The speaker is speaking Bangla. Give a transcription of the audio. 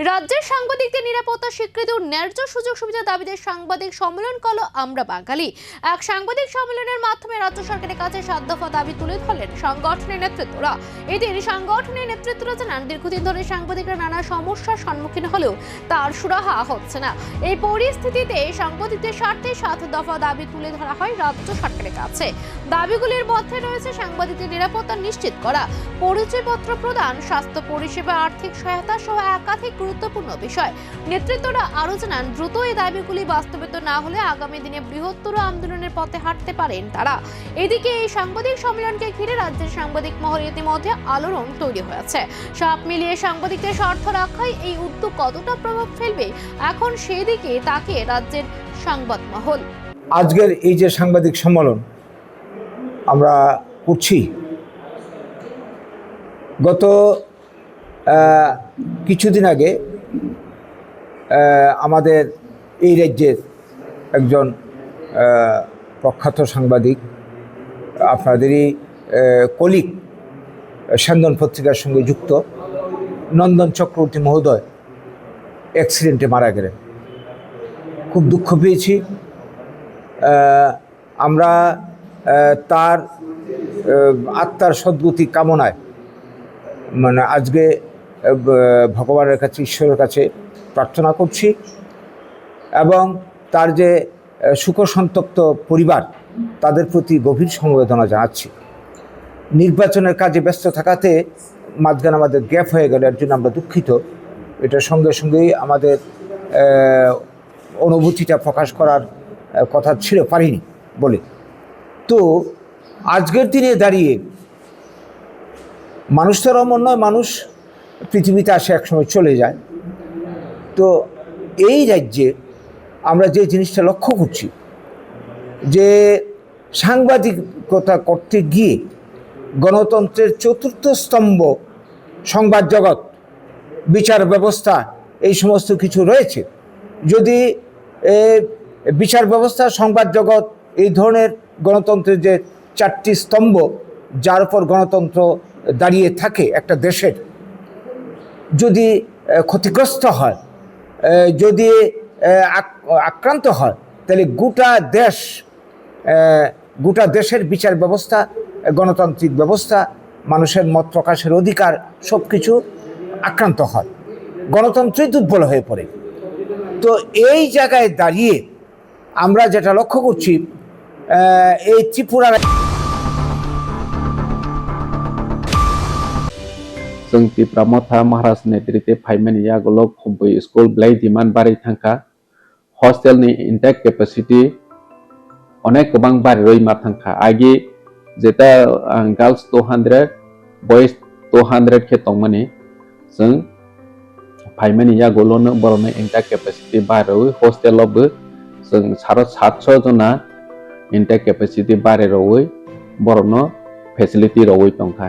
রাজ্যের সাংবাদিকদের নিরাপত্তা স্বীকৃতি ও ন্যায্য সুযোগ সুবিধা দাবিতে সাংবাদিক সম্মেলন করল আমরা বাঙালি। এক সাংবাদিক সম্মেলনের মাধ্যমে রাজ্য সরকারের কাছে ৭ দফা দাবি তুলে ধরলেন সংগঠনের নেতৃত্বরা। এদিন সংগঠনের নেতৃত্বরা জানান, দীর্ঘদিন ধরে সাংবাদিকরা নানা সমস্যার সম্মুখীন হলেও তার সুরাহা হচ্ছে না। এই পরিস্থিতিতে সাংবাদিকদের স্বার্থে ৭ দফা দাবি তুলে ধরা হয় রাজ্য সরকারের কাছে। দাবিগুলির মধ্যে রয়েছে সাংবাদিকদের নিরাপত্তা নিশ্চিত করা, পরিচয়পত্র প্রদান, স্বাস্থ্য পরিষেবা, আর্থিক সহায়তা সহ একাধিক গুরুত্বপূর্ণ বিষয়। নেতৃত্বরা আরো জানান, দ্রুত এই দাবিগুলি বাস্তবায়িত না হলে আগামী দিনে বৃহত্তর আন্দোলনের পথে হাঁটতে পারেন তারা। এদিকে এই সাংবাদিক সম্মেলনকে ঘিরে রাজ্যের সাংবাদিক মহলে ইতিমধ্যে আলোড়ন তৈরি হয়েছে। সব মিলিয়ে সাংবাদিকদের স্বার্থ রক্ষায় এই উদ্যোগ কতটা প্রভাব ফেলবে, এখন সেদিকে তাকিয়ে রাজ্যের সংবাদ মহল। আজকের এই যে সাংবাদিক সম্মেলন আমরা করছি, গত কিছুদিন আগে আমাদের এই রাজ্যের একজন প্রখ্যাত সাংবাদিক, আপনাদেরই কলিগ, স্যন্দন পত্রিকার সঙ্গে যুক্ত নন্দন চক্রবর্তী মহোদয় অ্যাক্সিডেন্টে মারা গেলেন। খুব দুঃখ পেয়েছি। আমরা তার আত্মার সদ্গতি কামনায় আজকে ভগবানের কাছে, ঈশ্বরের কাছে প্রার্থনা করছি এবং তার যে শোকসন্তপ্ত পরিবার, তাদের প্রতি গভীর সমবেদনা জানাচ্ছি। নির্বাচনের কাজে ব্যস্ত থাকাতে মাঝখানে আমাদের গ্যাপ হয়ে গেল, এর জন্য আমরা দুঃখিত। এটার সঙ্গে সঙ্গেই আমাদের অনুভূতিটা প্রকাশ করার কথা ছিল, পারিনি বলে। তো আজকের দিনে দাঁড়িয়ে মানুষ তো এমন নয়, মানুষ পৃথিবীতে আসে একসময় চলে যায়। তো এই রাজ্যে আমরা যে জিনিসটা লক্ষ্য করছি, যে সাংবাদিকতা করতে গিয়ে গণতন্ত্রের চতুর্থ স্তম্ভ সংবাদ জগৎ, বিচার ব্যবস্থা, এই সমস্ত কিছু রয়েছে। যদি বিচার ব্যবস্থা, সংবাদ জগৎ, এই ধরনের গণতন্ত্রের যে 4টি স্তম্ভ, যার উপর গণতন্ত্র দাঁড়িয়ে থাকে, একটা দেশের যদি ক্ষতিগ্রস্ত হয়, যদি আক্রান্ত হয়, তাহলে গোটা দেশের বিচার ব্যবস্থা, গণতান্ত্রিক ব্যবস্থা, মানুষের মত প্রকাশের অধিকার, সব কিছু আক্রান্ত হয়, গণতন্ত্রই দুর্বল হয়ে পড়ে। তো এই জায়গায় দাঁড়িয়ে আমরা যেটা লক্ষ্য করছি, এই ত্রিপুরা जों त्रिपुरा मथा महाराज नेतृत्वे फाइमानि आगोलाव खम्बोय स्कुल ब्लाइ डिमान्ड बाराय थांखा हस्टेलनि इनटेक कैपेसिटी अनेक गोबां बाराय मा थांखा आगे जेता गर्ल्स 200 बॉयज 200 के तंगमानि जों फाइमानि आगोलावनो बरनो इनटेक कैपेसिटी बाराय हस्टेलावबो जों 700 जना इनटेक कैपेसिटी बाराय रवै बरनो फेसिलिटी रवै दंखा।